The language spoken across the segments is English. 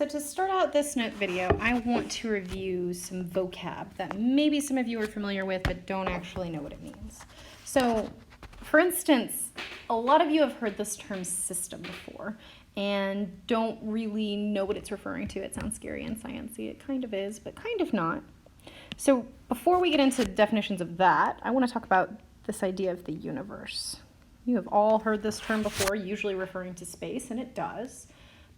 So to start out this note video, I want to review some vocab that maybe some of you are familiar with but don't actually know what it means. So, for instance, a lot of you have heard this term system before and don't really know what it's referring to. It sounds scary and sciencey. It kind of is, but kind of not. So before we get into definitions of that, I want to talk about this idea of the universe. You have all heard this term before, usually referring to space, and it does.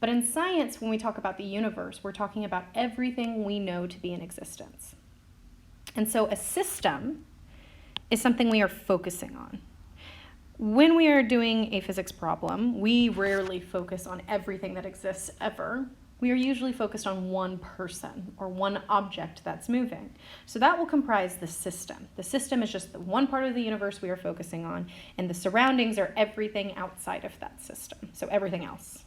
But in science, when we talk about the universe, we're talking about everything we know to be in existence. And so a system is something we are focusing on. When we are doing a physics problem, we rarely focus on everything that exists ever. We are usually focused on one person or one object that's moving. So that will comprise the system. The system is just the one part of the universe we are focusing on, and the surroundings are everything outside of that system, so everything else.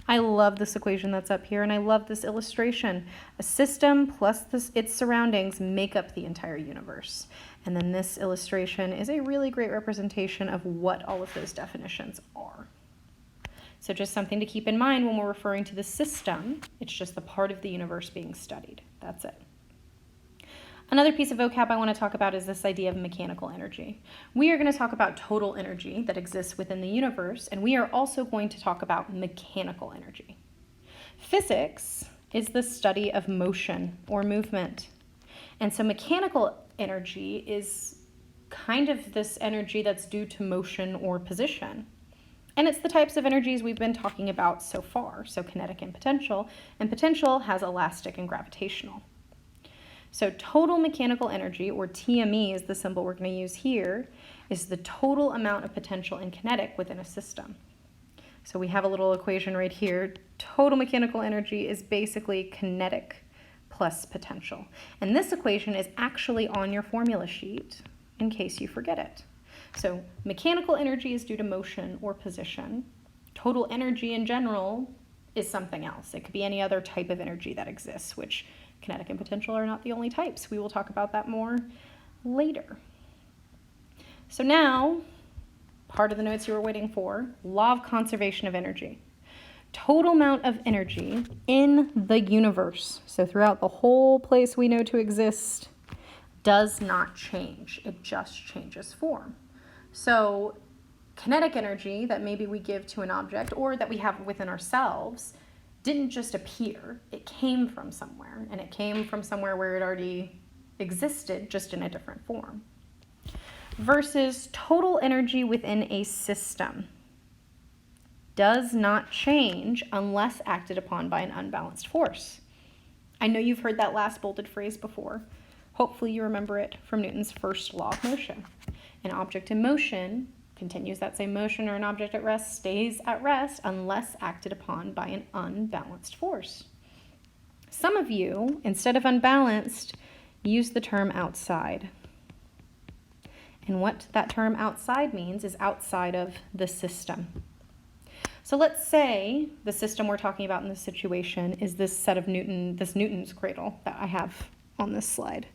I love this equation that's up here, and I love this illustration. A system plus its surroundings make up the entire universe. And then this illustration is a really great representation of what all of those definitions are. So just something to keep in mind when we're referring to the system, it's just the part of the universe being studied. That's it. Another piece of vocab I want to talk about is this idea of mechanical energy. We are going to talk about total energy that exists within the universe, and we are also going to talk about mechanical energy. Physics is the study of motion or movement. And so mechanical energy is kind of this energy that's due to motion or position. And it's the types of energies we've been talking about so far, so kinetic and potential has elastic and gravitational. So total mechanical energy, or TME is the symbol we're going to use here, is the total amount of potential and kinetic within a system. So we have a little equation right here. Total mechanical energy is basically kinetic plus potential. And this equation is actually on your formula sheet in case you forget it. So mechanical energy is due to motion or position. Total energy in general is something else. It could be any other type of energy that exists, which kinetic and potential are not the only types. We will talk about that more later. So now, part of the notes you were waiting for, law of conservation of energy. Total amount of energy in the universe, so throughout the whole place we know to exist, does not change. It just changes form. So kinetic energy that maybe we give to an object or that we have within ourselves didn't just appear. It came from somewhere, and it came from somewhere where it already existed, just in a different form. Versus total energy within a system does not change unless acted upon by an unbalanced force. I know you've heard that last bolded phrase before. Hopefully you remember it from Newton's first law of motion. An object in motion continues that same motion, or an object at rest stays at rest unless acted upon by an unbalanced force. Some of you, instead of unbalanced, use the term outside. And what that term outside means is outside of the system. So let's say the system we're talking about in this situation is this set of Newton's cradle that I have on this slide.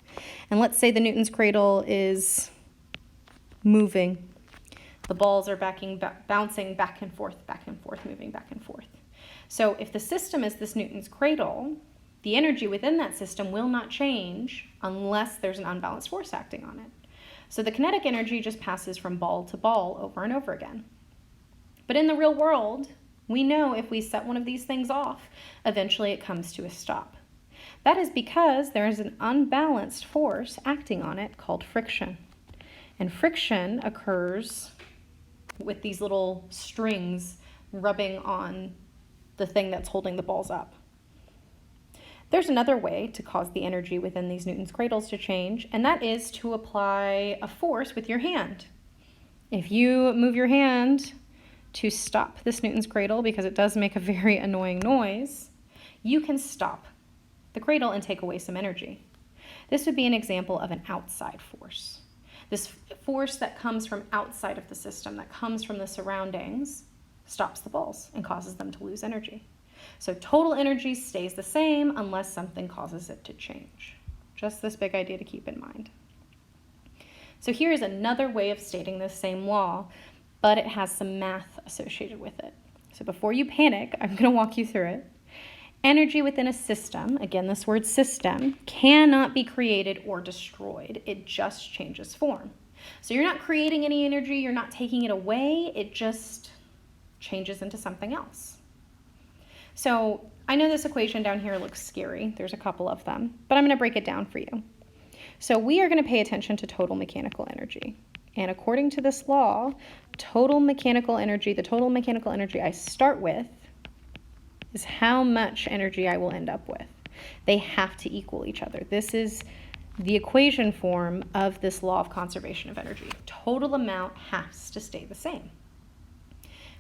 And let's say the Newton's cradle is moving. The balls are bouncing back and forth, moving back and forth. So if the system is this Newton's cradle, the energy within that system will not change unless there's an unbalanced force acting on it. So the kinetic energy just passes from ball to ball over and over again. But in the real world, we know if we set one of these things off, eventually it comes to a stop. That is because there is an unbalanced force acting on it called friction. And friction occurs with these little strings rubbing on the thing that's holding the balls up. There's another way to cause the energy within these Newton's cradles to change, and that is to apply a force with your hand. If you move your hand to stop this Newton's cradle, because it does make a very annoying noise, you can stop the cradle and take away some energy. This would be an example of an outside force. This force that comes from outside of the system, that comes from the surroundings, stops the balls and causes them to lose energy. So total energy stays the same unless something causes it to change. Just this big idea to keep in mind. So here is another way of stating this same law, but it has some math associated with it. So before you panic, I'm going to walk you through it. Energy within a system, again, this word system, cannot be created or destroyed. It just changes form. So you're not creating any energy, you're not taking it away, it just changes into something else. So I know this equation down here looks scary. There's a couple of them, but I'm going to break it down for you. So we are going to pay attention to total mechanical energy. And according to this law, total mechanical energy, the total mechanical energy I start with is how much energy I will end up with. They have to equal each other. This is the equation form of this law of conservation of energy. Total amount has to stay the same.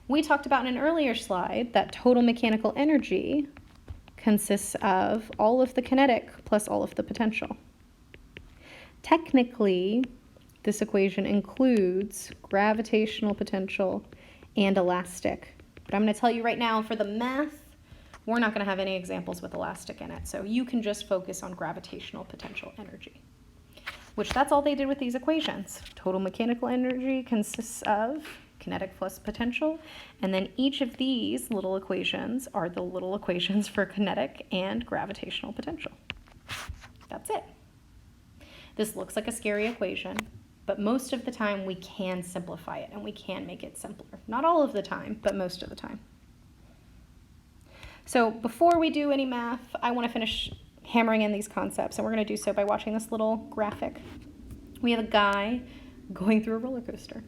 We talked about in an earlier slide that total mechanical energy consists of all of the kinetic plus all of the potential. Technically, this equation includes gravitational potential and elastic. But I'm going to tell you right now, for the math, we're not going to have any examples with elastic in it. So you can just focus on gravitational potential energy, which that's all they did with these equations. Total mechanical energy consists of kinetic plus potential, and then each of these little equations are the little equations for kinetic and gravitational potential. That's it. This looks like a scary equation, but most of the time we can simplify it and we can make it simpler. Not all of the time, but most of the time. So before we do any math, I want to finish hammering in these concepts, and we're going to do so by watching this little graphic. We have a guy going through a roller coaster.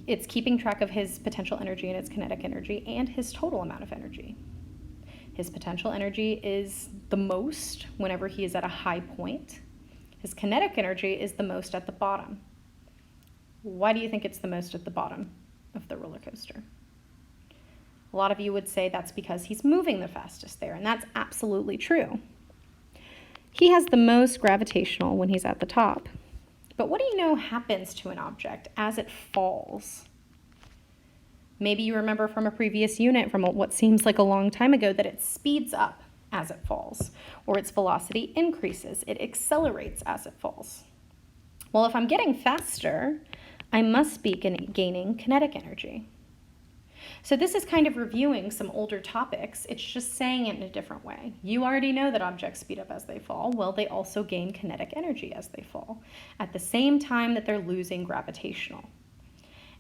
It's keeping track of his potential energy and its kinetic energy and his total amount of energy. His potential energy is the most whenever he is at a high point. His kinetic energy is the most at the bottom. Why do you think it's the most at the bottom of the roller coaster? A lot of you would say that's because he's moving the fastest there, and that's absolutely true. He has the most gravitational when he's at the top. But what do you know happens to an object as it falls? Maybe you remember from a previous unit from what seems like a long time ago that it speeds up as it falls, or its velocity increases, it accelerates as it falls. Well, if I'm getting faster, I must be gaining kinetic energy. So this is kind of reviewing some older topics. It's just saying it in a different way. You already know that objects speed up as they fall. Well, they also gain kinetic energy as they fall at the same time that they're losing gravitational.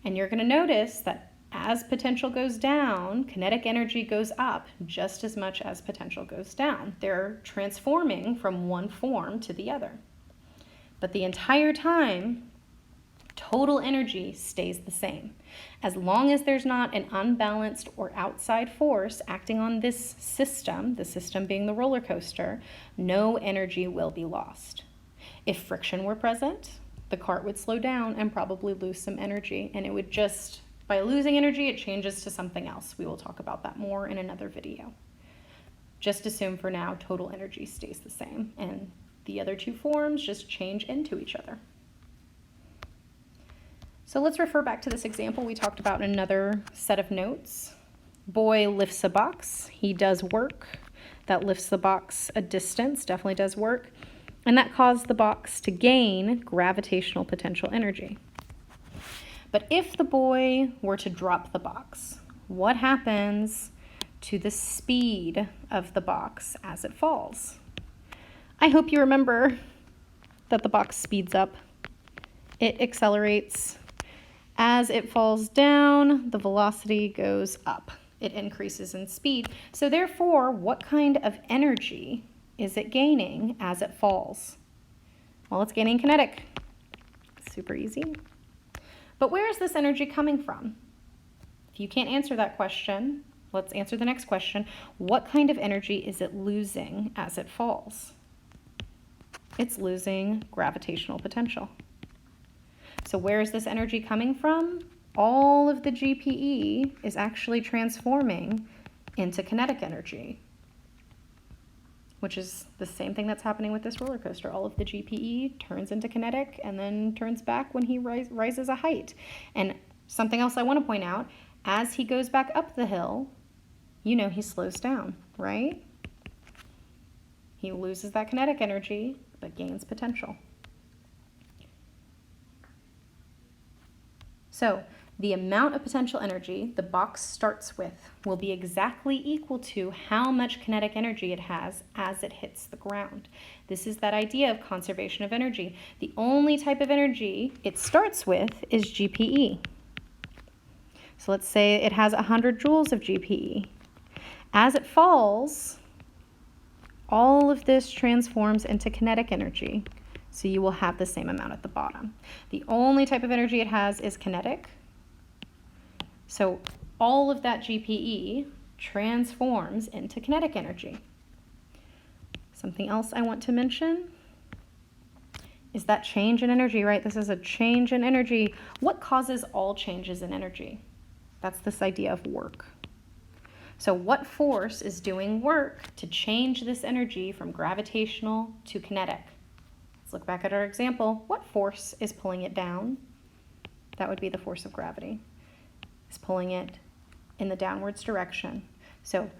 And you're going to notice that as potential goes down, kinetic energy goes up just as much as potential goes down. They're transforming from one form to the other. But the entire time, total energy stays the same. As long as there's not an unbalanced or outside force acting on this system, the system being the roller coaster, no energy will be lost. If friction were present, the cart would slow down and probably lose some energy, and it would just, by losing energy, it changes to something else. We will talk about that more in another video. Just assume for now total energy stays the same, and the other two forms just change into each other. So let's refer back to this example we talked about in another set of notes. Boy lifts a box. He does work. That lifts the box a distance, definitely does work. And that caused the box to gain gravitational potential energy. But if the boy were to drop the box, what happens to the speed of the box as it falls? I hope you remember that the box speeds up. It accelerates. As it falls down, the velocity goes up. It increases in speed. So therefore, what kind of energy is it gaining as it falls? Well, it's gaining kinetic. Super easy. But where is this energy coming from? If you can't answer that question, let's answer the next question. What kind of energy is it losing as it falls? It's losing gravitational potential. So where is this energy coming from? All of the GPE is actually transforming into kinetic energy, which is the same thing that's happening with this roller coaster. All of the GPE turns into kinetic and then turns back when he rises a height. And something else I want to point out, as he goes back up the hill, you know he slows down, right? He loses that kinetic energy, but gains potential. So the amount of potential energy the box starts with will be exactly equal to how much kinetic energy it has as it hits the ground. This is that idea of conservation of energy. The only type of energy it starts with is GPE. So let's say it has 100 joules of GPE. As it falls, all of this transforms into kinetic energy, so you will have the same amount at the bottom. The only type of energy it has is kinetic. So all of that GPE transforms into kinetic energy. Something else I want to mention is that change in energy, right? This is a change in energy. What causes all changes in energy? That's this idea of work. So what force is doing work to change this energy from gravitational to kinetic? Let's look back at our example. What force is pulling it down? That would be the force of gravity. Is pulling it in the downwards direction. So